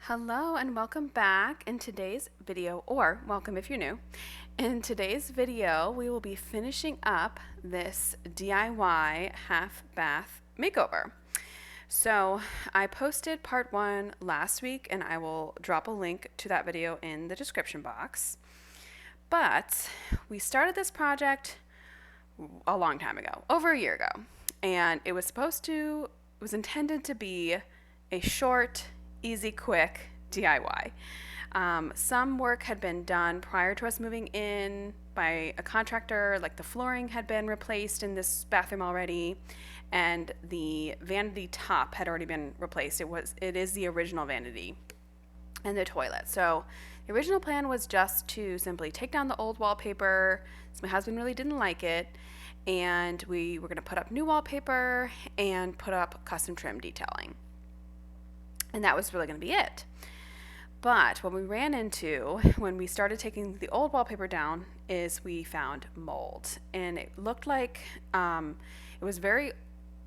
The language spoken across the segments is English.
Hello and welcome back. In today's video, or welcome if you're new, in today's video we will be finishing up this DIY half bath makeover. So I posted part 1 last week and I will drop a link to that video in the description box. But we started this project a long time ago, over a year ago, and it was intended to be a short, easy, quick DIY. Some work had been done prior to us moving in by a contractor, like the flooring had been replaced in this bathroom already, and the vanity top had already been replaced. It is the original vanity and the toilet. So the original plan was just to simply take down the old wallpaper, so my husband really didn't like it, and we were going to put up new wallpaper and put up custom trim detailing. And that was really going to be it. But what we ran into when we started taking the old wallpaper down is we found mold. And it looked like it was very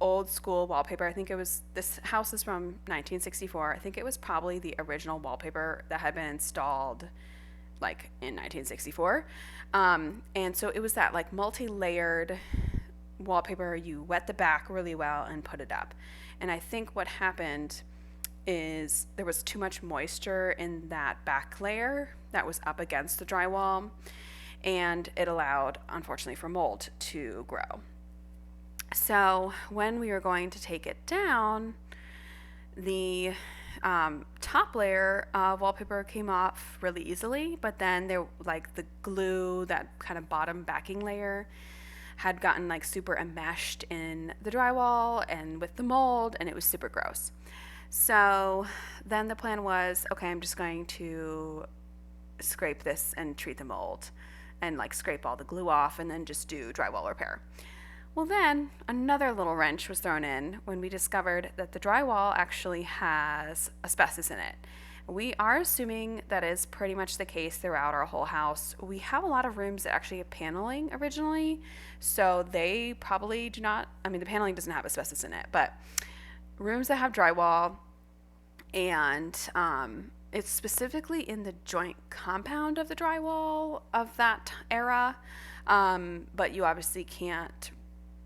old school wallpaper. I think this house is from 1964. I think it was probably the original wallpaper that had been installed like in 1964. And so it was that like multi-layered wallpaper. You wet the back really well and put it up. And I think what happened is there was too much moisture in that back layer that was up against the drywall, and it allowed, unfortunately, for mold to grow. So when we were going to take it down, the top layer of wallpaper came off really easily, but then the glue, that kind of bottom backing layer, had gotten like super enmeshed in the drywall and with the mold, and it was super gross. So then the plan was, okay, I'm just going to scrape this and treat the mold and like scrape all the glue off and then just do drywall repair. Well, then another little wrench was thrown in when we discovered that the drywall actually has asbestos in it. We are assuming that is pretty much the case throughout our whole house. We have a lot of rooms that actually have paneling originally, so they probably do not, the paneling doesn't have asbestos in it, but rooms that have drywall, and it's specifically in the joint compound of the drywall of that era, but you obviously can't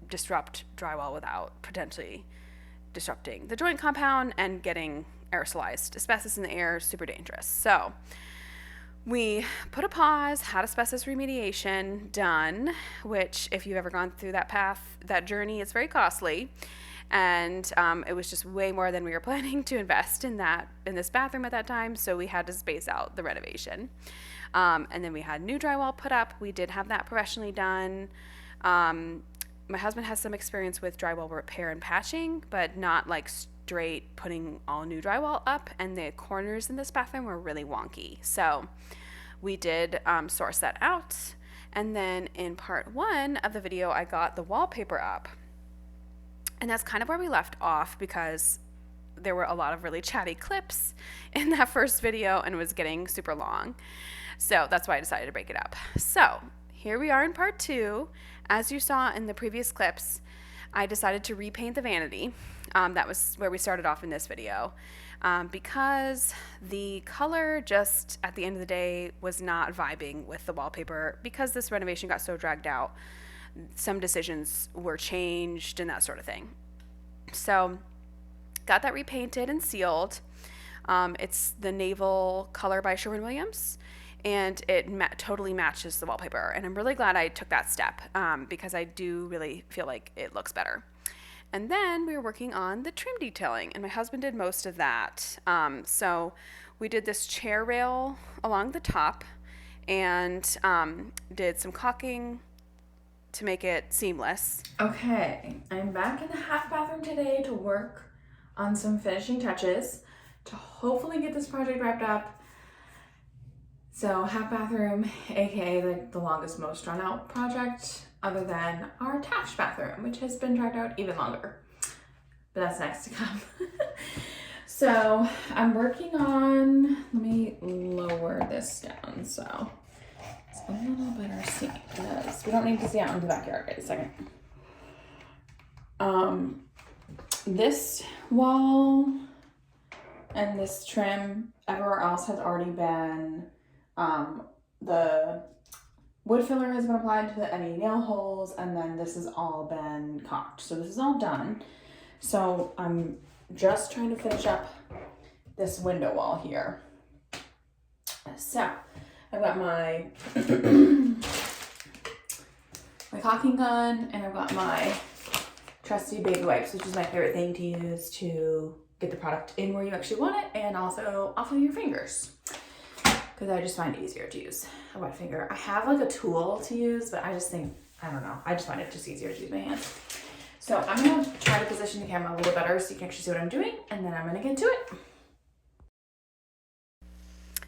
disrupt drywall without potentially disrupting the joint compound and getting aerosolized. Asbestos in the air is super dangerous. So we put a pause, had asbestos remediation done, which if you've ever gone through that path, that journey, is very costly. And it was just way more than we were planning to invest in this bathroom at that time, so we had to space out the renovation. And then we had new drywall put up. We did have that professionally done. My husband has some experience with drywall repair and patching, but not like straight putting all new drywall up, and the corners in this bathroom were really wonky. So we did source that out. And then in part 1 of the video, I got the wallpaper up. And that's kind of where we left off because there were a lot of really chatty clips in that first video and it was getting super long. So that's why I decided to break it up. So here we are in part 2. As you saw in the previous clips, I decided to repaint the vanity. That was where we started off in this video. Because the color just at the end of the day was not vibing with the wallpaper because this renovation got so dragged out. Some decisions were changed and that sort of thing. So got that repainted and sealed. It's the naval color by Sherwin-Williams, and it totally matches the wallpaper. And I'm really glad I took that step because I do really feel like it looks better. And then we were working on the trim detailing, and my husband did most of that. So we did this chair rail along the top and did some caulking to make it seamless. Okay, I'm back in the half bathroom today to work on some finishing touches to hopefully get this project wrapped up. So half bathroom, aka the longest, most drawn out project other than our attached bathroom, which has been dragged out even longer. But that's next to come. So I'm working on, let me lower this down so it's a little better seen because we don't need to see out into the backyard. Wait a second. This wall And this trim everywhere else has already been, the wood filler has been applied to any nail holes, and then this has all been caulked. So this is all done. So I'm just trying to finish up this window wall here. So I've got my my caulking gun, and I've got my trusty baby wipes, which is my favorite thing to use to get the product in where you actually want it, and also off of your fingers, because I just find it easier to use a wet finger. I have like a tool to use, but I just think, I don't know, I just find it just easier to use my hands. So I'm gonna try to position the camera a little better so you can actually see what I'm doing, and then I'm gonna get to it.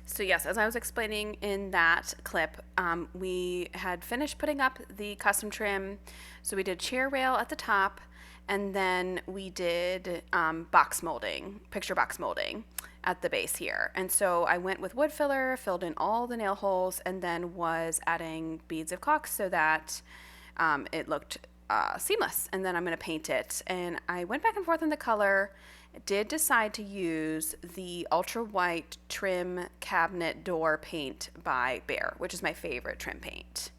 So yes, as I was explaining in that clip, we had finished putting up the custom trim. So we did chair rail at the top, and then we did box molding, picture box molding at the base here. And so I went with wood filler, filled in all the nail holes, and then was adding beads of caulk so that it looked seamless. And then I'm going to paint it. And I went back and forth on the color. Did decide to use the ultra white trim cabinet door paint by Behr, which is my favorite trim paint.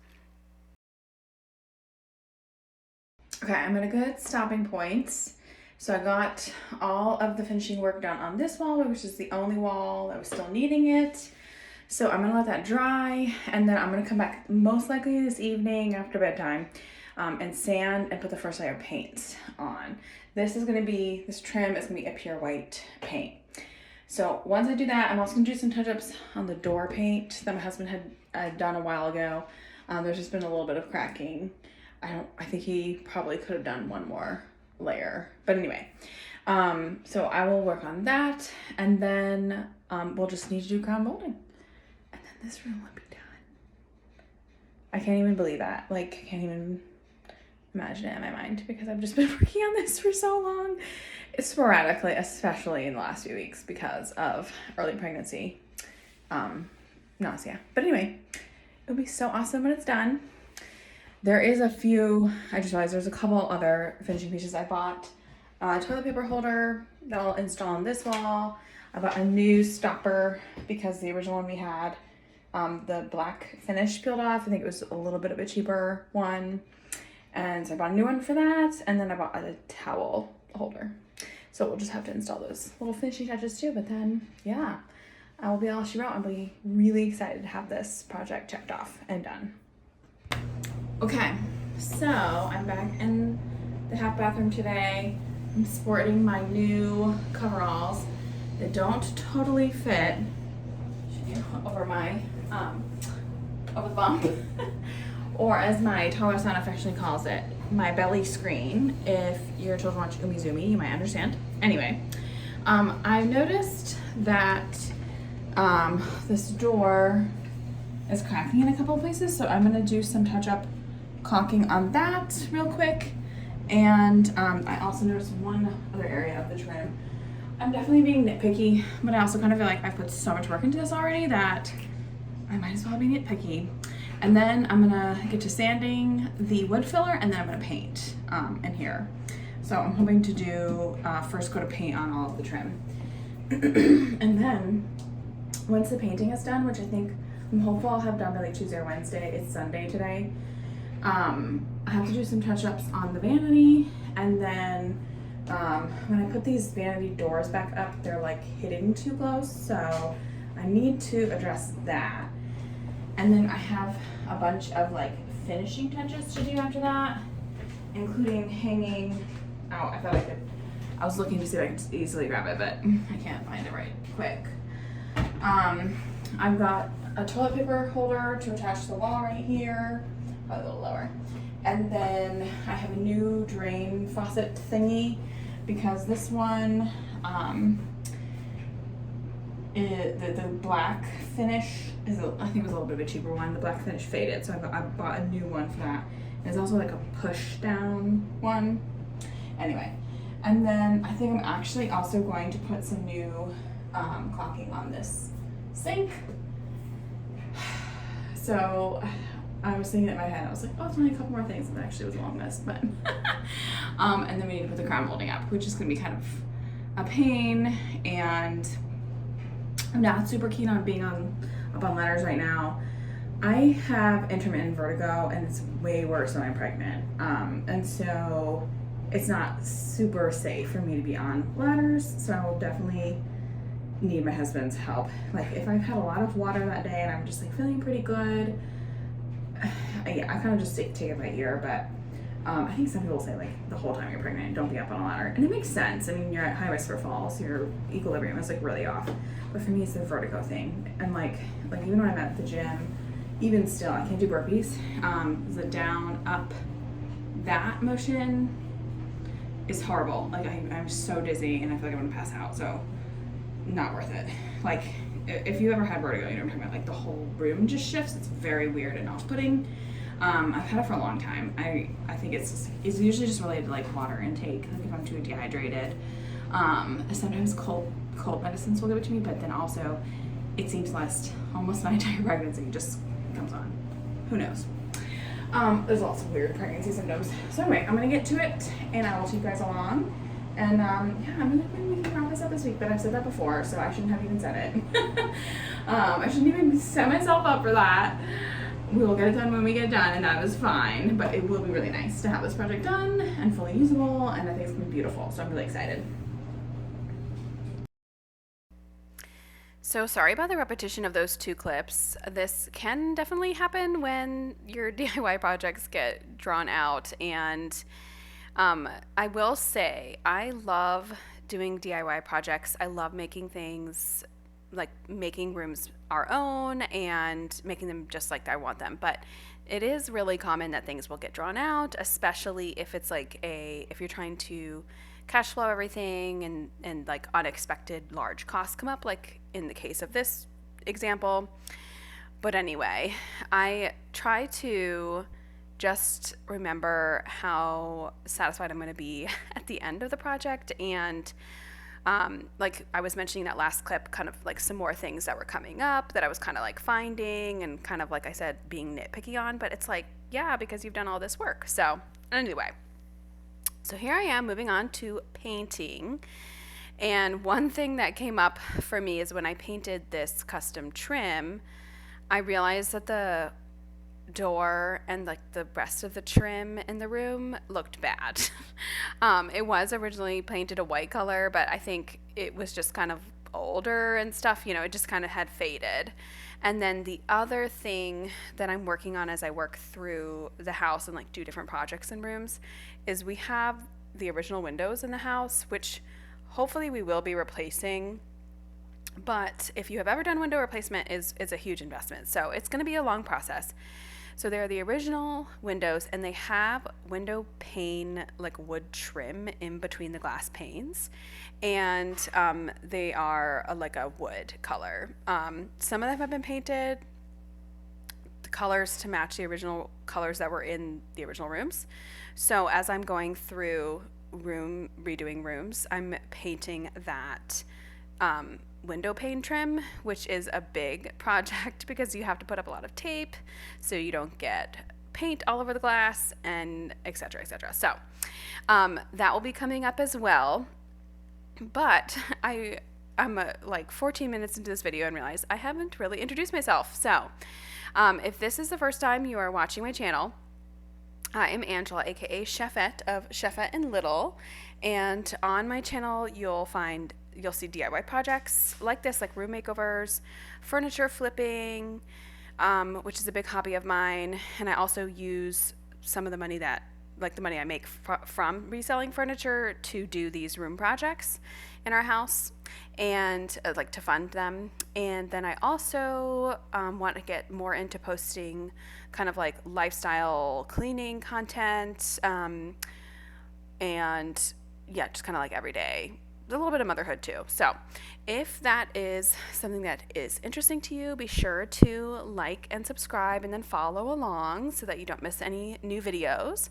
Okay, I'm at a good stopping point. So I got all of the finishing work done on this wall, which is the only wall that was still needing it. So I'm gonna let that dry, and then I'm gonna come back most likely this evening after bedtime and sand and put the first layer of paint on. This trim is gonna be a pure white paint. So once I do that, I'm also gonna do some touch-ups on the door paint that my husband had done a while ago. There's just been a little bit of cracking. I think he probably could have done one more layer, but anyway. So I will work on that, and then we'll just need to do crown molding. And then this room will be done. I can't even believe that. Like, I can't even imagine it in my mind, because I've just been working on this for so long. It's sporadically, especially in the last few weeks because of early pregnancy, nausea. But anyway, it'll be so awesome when it's done. There is I just realized there's a couple other finishing pieces I bought. A toilet paper holder that I'll install on this wall. I bought a new stopper because the original one we had, the black finish peeled off. I think it was a little bit of a cheaper one. And so I bought a new one for that. And then I bought a towel holder. So we'll just have to install those little finishing touches too. But then, yeah, I will be all she wrote. I'll be really excited to have this project checked off and done. Okay, so I'm back in the half bathroom today. I'm sporting my new coveralls that don't totally fit over my over the bump, or as my taller son affectionately calls it, my belly screen. If your children watch Umizoomi, you might understand. Anyway, I noticed that this door is cracking in a couple of places, so I'm gonna do some touch-up caulking on that real quick. And I also noticed one other area of the trim. I'm definitely being nitpicky, but I also kind of feel like I've put so much work into this already that I might as well be nitpicky. And then I'm gonna get to sanding the wood filler, and then I'm gonna paint in here. So I'm hoping to do first coat of paint on all of the trim. And then once the painting is done, which I'm hopeful I'll have done by like Tuesday or Wednesday, it's Sunday today, I have to do some touch-ups on the vanity, and then when I put these vanity doors back up, they're like hitting too close, so I need to address that. And then I have a bunch of like finishing touches to do after that, including hanging out. I was looking to see if I could easily grab it, but I can't find it right quick. I've got a toilet paper holder to attach to the wall right here, probably a little lower. And then I have a new drain faucet thingy, because this one, the black finish is, I think it was a little bit of a cheaper one. The black finish faded, so I bought a new one for that. There's also like a push down one. Anyway, and then I think I'm actually also going to put some new caulking on this sink. So I was thinking in my head, I was like, oh, it's only a couple more things, and it actually was a long list, but and then we need to put the crown molding up, which is gonna be kind of a pain, and I'm not super keen on being up on ladders right now. I have intermittent vertigo, and it's way worse when I'm pregnant. And so it's not super safe for me to be on ladders. So I will definitely need my husband's help. Like if I've had a lot of water that day and I'm just like feeling pretty good, yeah, I kind of just take it by ear. But I think some people say like the whole time you're pregnant, don't be up on a ladder, and it makes sense. I mean, you're at high risk for falls, so your equilibrium is like really off. But for me, it's the vertigo thing, and like even when I'm at the gym, even still, I can't do burpees. The down up that motion is horrible. Like I'm so dizzy, and I feel like I'm gonna pass out. So not worth it. Like if you ever had vertigo, you know what I'm talking about. Like the whole room just shifts. It's very weird and off-putting. I've had it for a long time. I think it's usually just related to like water intake. Like if I'm too dehydrated, sometimes cold medicines will give it to me, but then also it seems to last almost my entire pregnancy. Just comes on. Who knows? There's lots of weird pregnancy symptoms. So anyway, I'm gonna get to it, and I will take you guys along. And yeah, I'm gonna make wrap this up this week, but I've said that before, so I shouldn't have even said it. I shouldn't even set myself up for that. We will get it done when we get it done, and that is fine. But it will be really nice to have this project done and fully usable, and I think it's gonna be beautiful. So I'm really excited. So sorry about the repetition of those two clips. This can definitely happen when your DIY projects get drawn out. And I will say, I love doing DIY projects. I love making things, like making rooms our own and making them just like I want them. But it is really common that things will get drawn out, especially if it's like if you're trying to cash flow everything and like unexpected large costs come up, like in the case of this example. But anyway, I try to just remember how satisfied I'm going to be at the end of the project. And like I was mentioning that last clip, kind of like some more things that were coming up that I was kind of like finding and kind of like I said, being nitpicky on. But it's like, yeah, because you've done all this work. So anyway, so here I am moving on to painting. And one thing that came up for me is when I painted this custom trim, I realized that the door and like the rest of the trim in the room looked bad. It was originally painted a white color, but I think it was just kind of older and stuff, you know, it just kind of had faded. And then the other thing that I'm working on as I work through the house and like do different projects in rooms is we have the original windows in the house, which hopefully we will be replacing. But if you have ever done window replacement, is a huge investment. So it's going to be a long process. So they're the original windows, and they have window pane like wood trim in between the glass panes, and they are like a wood color. Some of them have been painted the colors to match the original colors that were in the original rooms. So as I'm going through redoing rooms, I'm painting that window pane trim, which is a big project because you have to put up a lot of tape so you don't get paint all over the glass, and et cetera, et cetera. So that will be coming up as well. But I'm like 14 minutes into this video and realize I haven't really introduced myself. So if this is the first time you are watching my channel, I am Angela, aka Chefette of Chefetteandlittle, and on my channel you'll see DIY projects like this, like room makeovers, furniture flipping, which is a big hobby of mine, and I also use some of the money I make from reselling furniture to do these room projects in our house and like to fund them. And then I also want to get more into posting kind of like lifestyle cleaning content, and yeah, just kind of like everyday, a little bit of motherhood too. So if that is something that is interesting to you, be sure to like and subscribe and then follow along so that you don't miss any new videos.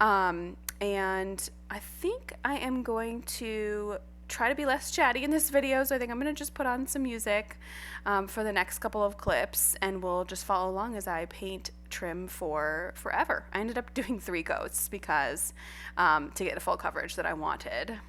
And I think I am going to try to be less chatty in this video, so I think I'm going to just put on some music for the next couple of clips, and we'll just follow along as I paint trim for forever. I ended up doing 3 coats because to get the full coverage that I wanted.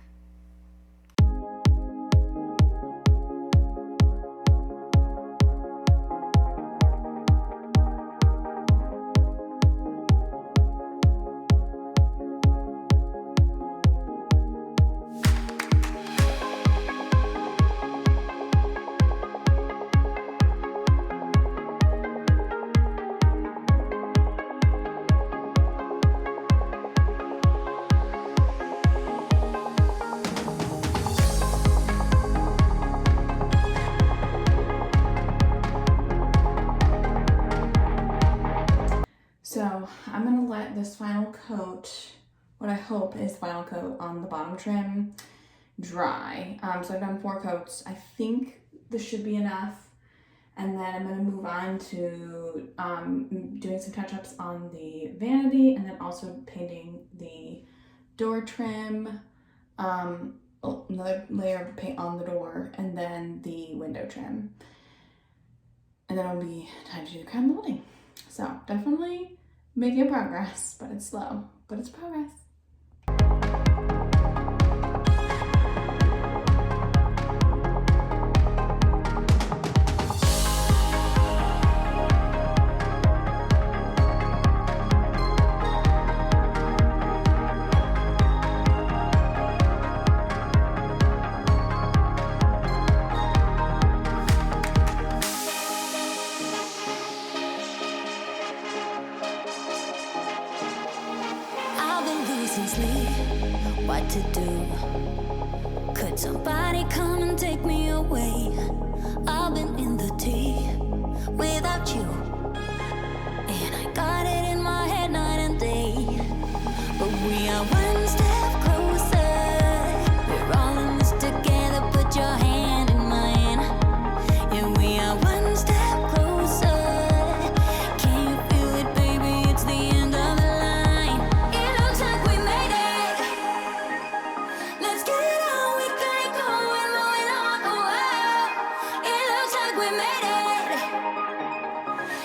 coat, what I hope is final coat on the bottom trim dry. So I've done 4 coats. I think this should be enough. And then I'm going to move on to doing some touch-ups on the vanity, and then also painting the door trim, another layer of paint on the door, and then the window trim. And then it'll be time to do the crown and the molding. So definitely making progress, but it's slow, but it's progress. What to do? Could somebody come and take me away? I've been in the tea without you, and I got it in my head night and day. But we are one step closer. We're all in this together. Put your hand in mine. Yeah, we are one step closer. Can you feel it, baby? It's the end of the line. It looks like we made it. Let's get it on. We got it going, moving on. Oh, wow. It looks like we made it.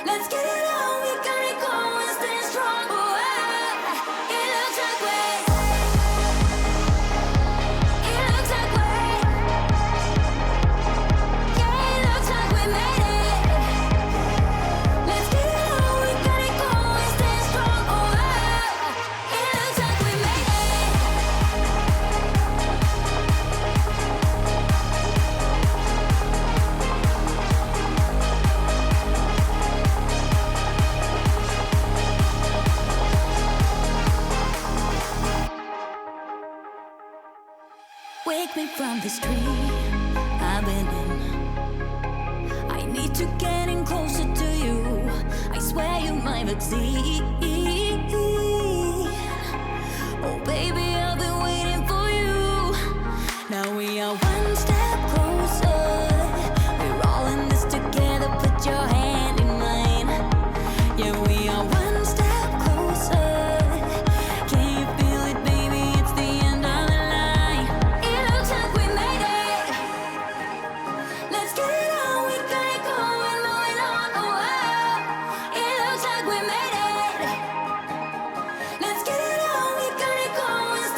Let's get it on. We got it going, stay strong. Oh, wow. It looks like we. It looks like we. Yeah, it looks like we made it. Let's get it on. We got it going, stay strong. Oh, wow. It looks like we made it. Wake me from this dream I've been in. I need to get in closer to you. I swear you might succeed. Oh baby, I've been waiting for you. Now we are one step closer. We're all in this together. Put your hand in mine. Yeah, we are one step closer. Can you feel it, baby? It's the end of the line. It looks like we made it. Let's get it on. We got it going, moving on. Oh, wow. It looks like we made it. Let's get it on. We got it going,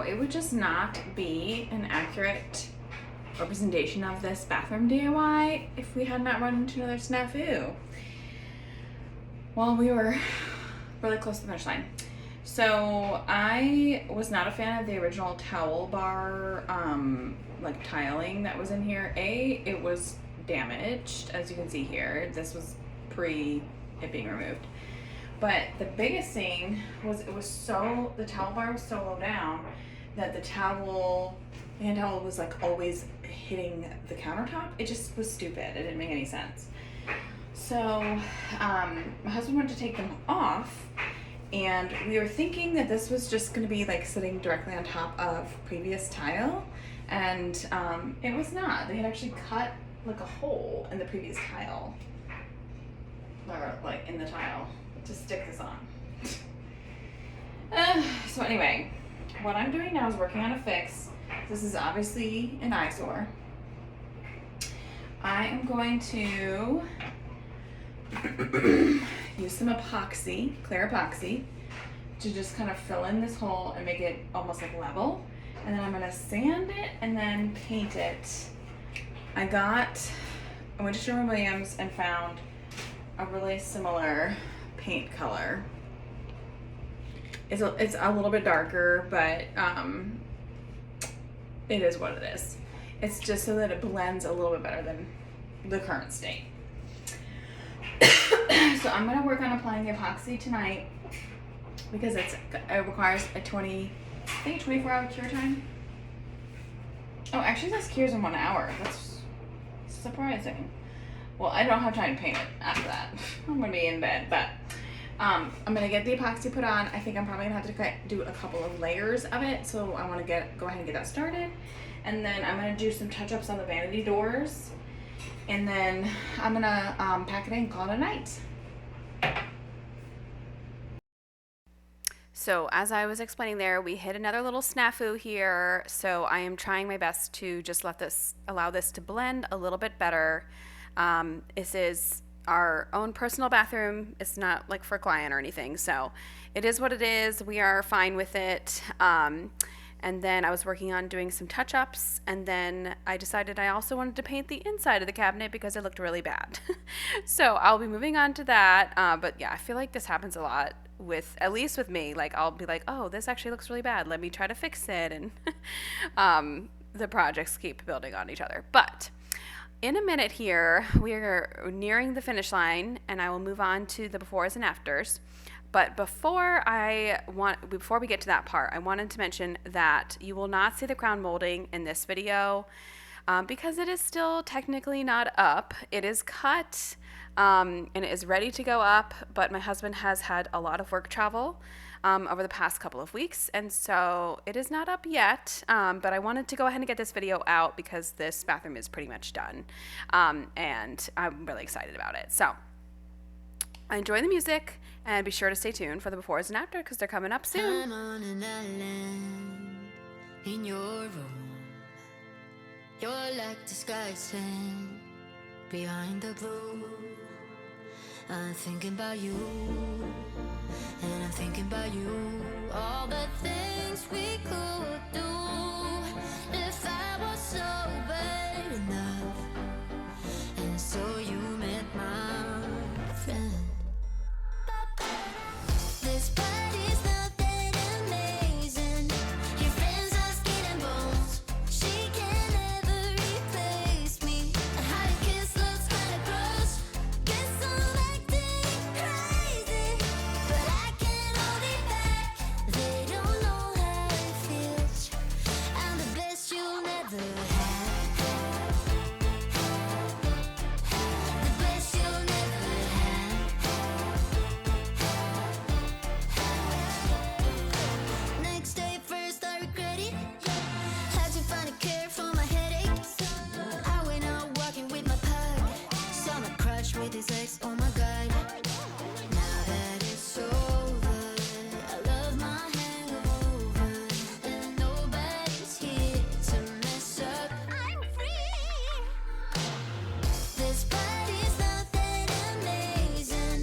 it would just not be an accurate representation of this bathroom DIY if we had not run into another snafu. Well, we were really close to the finish line. So I was not a fan of the original towel bar like tiling that was in here. It was damaged, as you can see here. This was pre it being removed. But the biggest thing was the towel bar was so low down that the hand towel was like always hitting the countertop. It just was stupid. It didn't make any sense. So my husband wanted to take them off, and we were thinking that this was just going to be like sitting directly on top of previous tile, and it was not. They had actually cut like a hole in the previous tile, or like in the tile, to stick this on. So anyway, what I'm doing now is working on a fix. This is obviously an eyesore. I am going to use some epoxy, clear epoxy, to just kind of fill in this hole and make it almost like level. And then I'm gonna sand it and then paint it. I went to Sherwin-Williams and found a really similar paint color. It's a little bit darker, but it is what it is. It's just so that it blends a little bit better than the current state. So I'm gonna work on applying the epoxy tonight because it requires a 24-hour cure time. Oh, actually this cures in 1 hour. That's surprising. Well, I don't have time to paint it after that. I'm gonna be in bed, but I'm gonna get the epoxy put on. I think I'm probably gonna have to do a couple of layers of it, so I want to go ahead and get that started. And then I'm gonna do some touch-ups on the vanity doors, and then I'm gonna pack it in and call it a night. So as I was explaining there, we hit another little snafu here. So I am trying my best to just allow this to blend a little bit better. This is our own personal bathroom. It's not like for a client or anything. So it is what it is. We are fine with it. And then I was working on doing some touch-ups, and then I decided I also wanted to paint the inside of the cabinet because it looked really bad. So I'll be moving on to that. But yeah, I feel like this happens a lot at least with me. Like I'll be like, oh, this actually looks really bad. Let me try to fix it. And the projects keep building on each other. But in a minute here, we are nearing the finish line, and I will move on to the befores and afters. But before we get to that part, I wanted to mention that you will not see the crown molding in this video because it is still technically not up. It is cut and it is ready to go up, but my husband has had a lot of work travel over the past couple of weeks, and so it is not up yet, but I wanted to go ahead and get this video out because this bathroom is pretty much done, and I'm really excited about it. So enjoy the music, and be sure to stay tuned for the befores and after because they're coming up soon. I'm on an island in your room. You're like the sky sand behind the blue. I'm thinking about you, and I'm thinking about you. All the things we could do if I was so bad enough. And so you met my friend. This party's not that amazing. Your friends are skin and bones. She can never replace me. How your kiss looks kinda gross. Guess I'm acting crazy, but I can't hold it back. They don't know how it feels. I'm the best you'll never have. The best you'll never have. Next day, first I regret it. Had to find a cure for my headache. I went out walking with my pug. Saw my crush with his ex, oh my god. Now that it's over, I love my hangover. And nobody's here to mess up. I'm free. This party's not that amazing.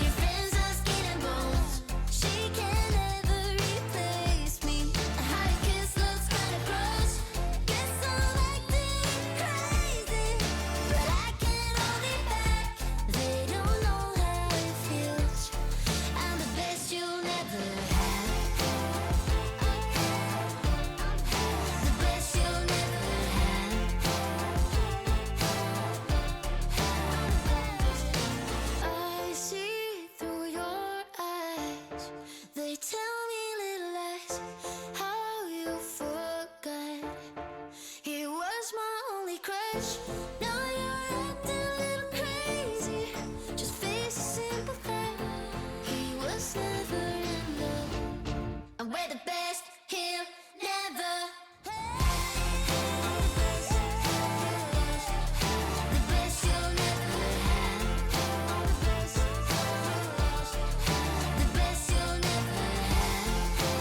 Your friends are skin and bones. She can never replace me. How your kiss rush. Now you're acting a little crazy. Just face the simple fact. He was never in love. And we're the best he'll never have. The best you'll never have. The best you'll never have.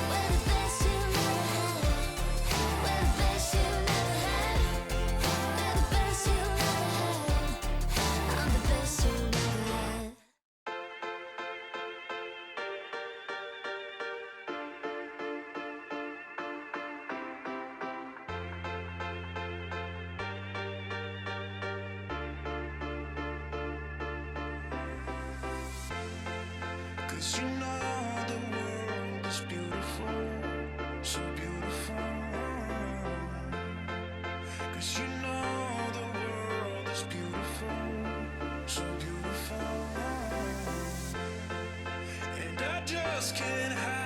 We're the best you'll never have. We're the best you'll never have. We're the best you'll never have. I'm the best you'll never have. Cause you know the world is beautiful, so beautiful. Cause you know the world is beautiful, so beautiful. And I just can't hide